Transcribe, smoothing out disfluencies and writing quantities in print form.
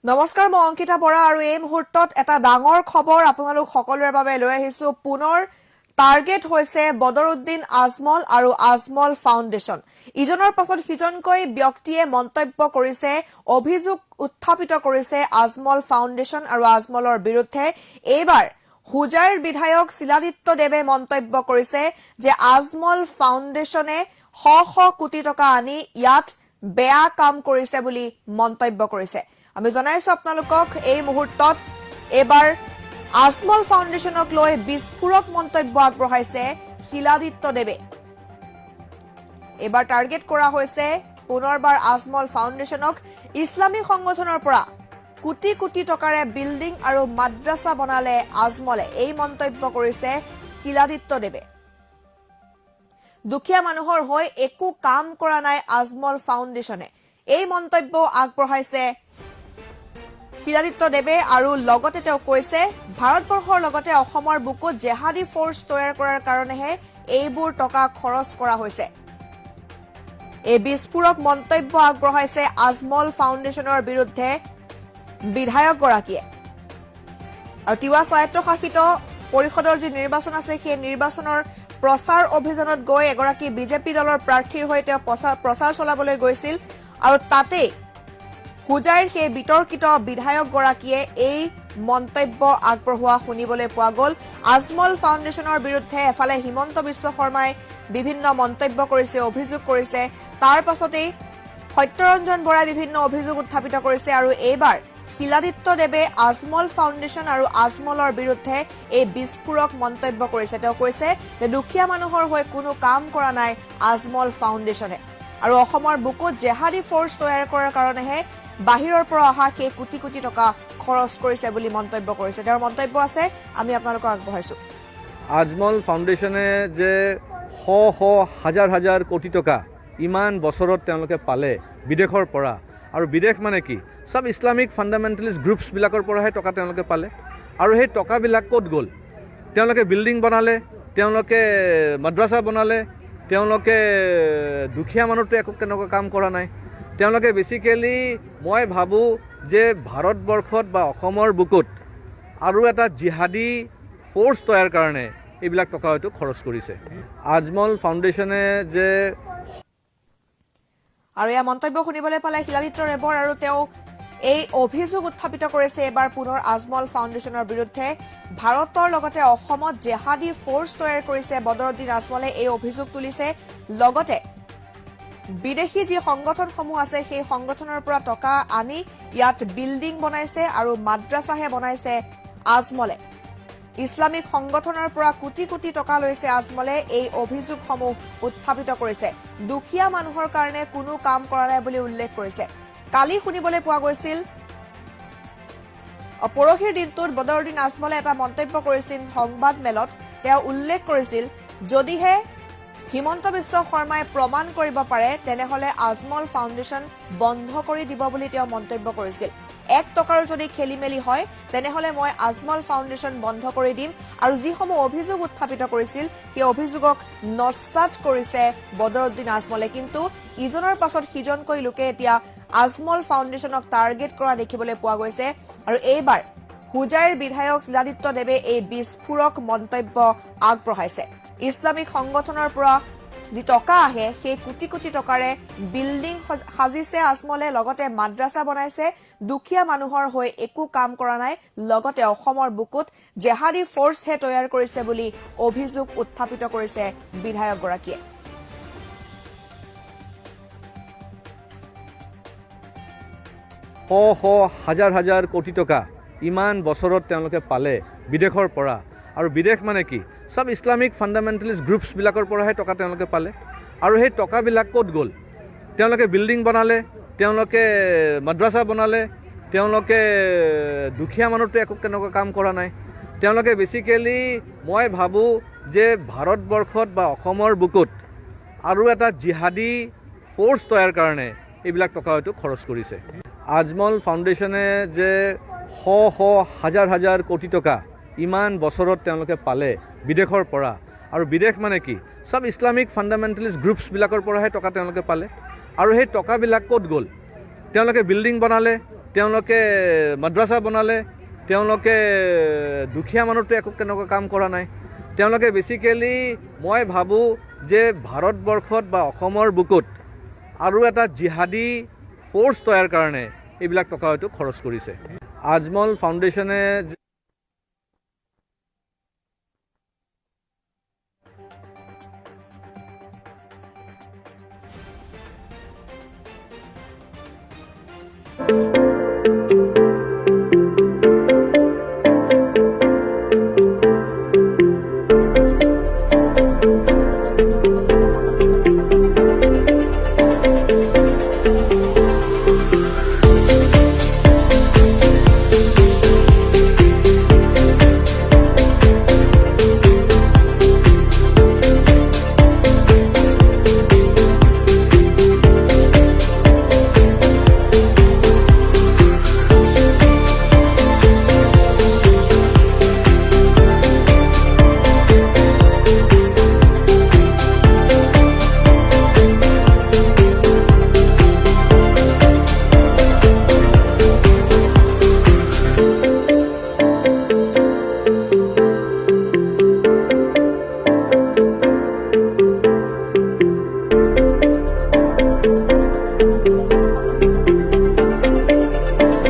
নমস্কাৰ, মই অংকিতা বৰা আৰু এই মুহূৰ্তত এটা ডাঙৰ খবৰ আপোনালোক সকলোৰে বাবে লৈ আহিছো। পুনৰ টাৰ্গেট হৈছে বদৰুদ্দিন আজমল আৰু আজমল ফাউণ্ডেশ্যন। ইজনৰ পাছত সিজনকৈ ব্যক্তিয়ে মন্তব্য কৰিছে, অভিযোগ উত্থাপিত কৰিছে আজমল ফাউণ্ডেশ্যন আৰু আজমলৰ বিৰুদ্ধে। এইবাৰ হুজাইৰ বিধায়ক শিলাদিত্য দেৱে মন্তব্য কৰিছে যে আজমল ফাউণ্ডেশ্যনে শ শ কোটি টকা আনি ইয়াত বেয়া কাম কৰিছে বুলি মন্তব্য কৰিছে। আমি জনাইছো আপোনালোকক এই মুহূৰ্তত এবাৰ আজমল ফাউণ্ডেশ্যনক লৈ বিস্ফোৰক মন্তব্য আগবঢ়াইছে শিলাদিত্য দেৱে। এবাৰ টাৰ্গেট কৰা হৈছে পুনৰবাৰ আজমল ফাউণ্ডেশ্যনক। ইছলামী সংগঠনৰ পৰা কোটি কোটি টকাৰে বিল্ডিং আৰু মাদ্ৰাছা বনালে আজমলে, এই মন্তব্য কৰিছে শিলাদিত্য দেৱে। দুখীয়া মানুহৰ হৈ একো কাম কৰা নাই আজমল ফাউণ্ডেশ্যনে, এই মন্তব্য আগবঢ়াইছে শিলাদিত্য দেৱে। আৰু লগতে তেওঁ কৈছে, ভাৰতবৰ্ষৰ লগতে অসমৰ বুকুত জেহাদী ফৰ্চ তৈয়াৰ কৰাৰ কাৰণেহে এইবোৰ টকা খৰচ কৰা হৈছে। এই বিস্ফোৰক মন্তব্য আগবঢ়াইছে আজমল ফাউণ্ডেশ্যনৰ বিৰুদ্ধে বিধায়কগৰাকীয়ে। আৰু তিৱা স্বায়ত্তশাসিত পৰিষদৰ যি নিৰ্বাচন আছে, সেই নিৰ্বাচনৰ প্ৰচাৰ অভিযানত গৈ এগৰাকী বিজেপি দলৰ প্ৰাৰ্থীৰ হৈ তেওঁ প্ৰচাৰ চলাবলৈ গৈছিল। আৰু তাতেই হুজাইৰ সেই বিতৰ্কিত বিধায়কগৰাকীয়ে এই মন্তব্য আগবঢ়োৱা শুনিবলৈ পোৱা গ'ল। আজমল ফাউণ্ডেশ্যনৰ বিৰুদ্ধে এফালে হিমন্ত বিশ্ব শৰ্মাই বিভিন্ন মন্তব্য কৰিছে, অভিযোগ কৰিছে, তাৰ পাছতেই সত্যৰঞ্জন বৰাই বিভিন্ন অভিযোগ উত্থাপিত কৰিছে। আৰু এইবাৰ শিলাদিত্য দেৱে আজমল ফাউণ্ডেশ্যন আৰু আজমলৰ বিৰুদ্ধে এই বিস্ফোৰক মন্তব্য কৰিছে। তেওঁ কৈছে যে দুখীয়া মানুহৰ হৈ কোনো কাম কৰা নাই আজমল ফাউণ্ডেশ্যনে, আৰু অসমৰ বুকুত জেহাদী ফৰ্চ তৈয়াৰ কৰাৰ কাৰণেহে বাহিৰৰ পৰা অহা সেই কোটি কোটি টকা খৰচ কৰিছে বুলি মন্তব্য কৰিছে। তেওঁৰ মন্তব্য আছে, আমি আপোনালোকক আগবঢ়াইছো। আজমল ফাউণ্ডেশ্যনে যে শ শ হাজাৰ হাজাৰ কোটি টকা ইমান বছৰত তেওঁলোকে পালে বিদেশৰ পৰা, আৰু বিদেশ মানে কি, চব ইছলামিক ফাণ্ডামেণ্টেলিষ্ট গ্ৰুপছবিলাকৰ পৰাহে টকা তেওঁলোকে পালে। আৰু সেই টকাবিলাক ক'ত গ'ল? তেওঁলোকে বিল্ডিং বনালে, তেওঁলোকে মাদ্ৰাছা বনালে, তেওঁলোকে দুখীয়া মানুহটো একো তেনেকুৱা কাম কৰা নাই। তেওঁলোকে বেচিকেলি মই ভাবোঁ যে ভাৰতবৰ্ষত বা অসমৰ বুকুত আৰু এটা জিহাদী ফ'ৰ্চ তৈয়াৰ কাৰণে এইবিলাক টকা হয়তো খৰচ কৰিছে আজমল ফাউণ্ডেশ্যনে। যে আৰু এয়া মন্তব্য শুনিবলৈ পালে শিলাদিত্য দেৱৰ, আৰু তেওঁ এই অভিযোগ উত্থাপিত কৰিছে এবাৰ পুনৰ আজমল ফাউণ্ডেশ্যনৰ বিৰুদ্ধে। ভাৰতৰ লগতে অসমত জেহাদী ফ'ৰ্চ তৈয়াৰ কৰিছে বদৰুদ্দিন আজমলে, এই অভিযোগ তুলিছে। লগতে বিদেশী যি সংগঠনসমূহ আছে, সেই সংগঠনৰ পৰা টকা আনি ইয়াত বিল্ডিং বনাইছে আৰু মাদ্ৰাছাহে বনাইছে আজমলে। ইছলামিক সংগঠনৰ পৰা কোটি কোটি টকা লৈছে আজমলে, এই অভিযোগসমূহ উত্থাপিত কৰিছে। দুখীয়া মানুহৰ কাৰণে কোনো কাম কৰা নাই বুলি উল্লেখ কৰিছে। কালি শুনিবলৈ পোৱা গৈছিল, পৰহিৰ দিনটোত বদৰুদ্দিন আজমলে এটা মন্তব্য কৰিছিল সংবাদ মেলত। তেওঁ উল্লেখ কৰিছিল, যদিহে হিমন্ত বিশ্ব শৰ্মাই প্ৰমাণ কৰিব পাৰে তেনেহলে আজমল ফাউণ্ডেশ্যন বন্ধ কৰি দিব বুলি তেওঁ মন্তব্য কৰিছিল। 1 টকাৰ যদি খেলি মেলি হয় তেনেহলে মই আজমল ফাউণ্ডেশ্যন বন্ধ কৰি দিম। আৰু যিসমূহ অভিযোগ উত্থাপিত কৰিছিল সেই অভিযোগক নস্যাৎ কৰিছে বদৰুদ্দিন আজমলে। কিন্তু ইজনৰ পাছত সিজনকৈ লোকে এতিয়া আজমল ফাউণ্ডেশ্যনক টাৰ্গেট কৰা দেখিবলৈ পোৱা গৈছে। আৰু এইবাৰ হুজাইৰ বিধায়ক শিলাদিত্য দেৱে এই বিস্ফোৰক মন্তব্য আগবঢ়াইছে। ইছলামিক সংগঠনৰ পৰা যি টকা আহে সেই কোটি কোটি টকাৰে বিল্ডিং সাজিছে আজমলে, লগতে মাদ্ৰাছা বনাইছে, দুখীয়া মানুহৰ হৈ একো কাম কৰা নাই, লগতে অসমৰ বুকুত জেহাদী ফ'ৰ্চহে তৈয়াৰ কৰিছে বুলি অভিযোগ উত্থাপিত কৰিছে বিধায়কগৰাকীয়ে। শ শ হাজাৰ হাজাৰ কোটি টকা ইমান বছৰত তেওঁলোকে পালে বিদেশৰ পৰা, আৰু বিদেশ মানে কি, চব ইছলামিক ফাণ্ডামেণ্টেলিষ্ট গ্ৰুপছবিলাকৰ পৰাহে টকা তেওঁলোকে পালে। আৰু সেই টকাবিলাক ক'ত গ'ল? তেওঁলোকে বিল্ডিং বনালে, তেওঁলোকে মাদ্ৰাছা বনালে, তেওঁলোকে দুখীয়া মানুহটো একো তেনেকুৱা কাম কৰা নাই। তেওঁলোকে বেচিকেলি মই ভাবোঁ যে ভাৰতবৰ্ষত বা অসমৰ বুকুত আৰু এটা জিহাদী ফ'ৰ্চ তৈয়াৰ কাৰণে এইবিলাক টকা হয়তো খৰচ কৰিছে আজমল ফাউণ্ডেশ্যনে। যে শ শ হাজাৰ হাজাৰ কোটি টকা ইমান বছৰত তেওঁলোকে পালে বিদেশৰ পৰা, আৰু বিদেশ মানে কি, চব ইছলামিক ফাণ্ডামেণ্টেলিষ্ট গ্ৰুপছবিলাকৰ পৰাহে টকা তেওঁলোকে পালে। আৰু সেই টকাবিলাক ক'ত গ'ল? তেওঁলোকে বিল্ডিং বনালে, তেওঁলোকে মাদ্ৰাছা বনালে, তেওঁলোকে দুখীয়া মানুহটো একো তেনেকুৱা কাম কৰা নাই। তেওঁলোকে বেচিকেলি মই ভাবোঁ যে ভাৰতবৰ্ষত বা অসমৰ বুকুত আৰু এটা জিহাদী ফ'ৰ্চ তৈয়াৰ কাৰণে এইবিলাক টকা হয়তো খৰচ কৰিছে। আজমল ফাউণ্ডেশ্যনে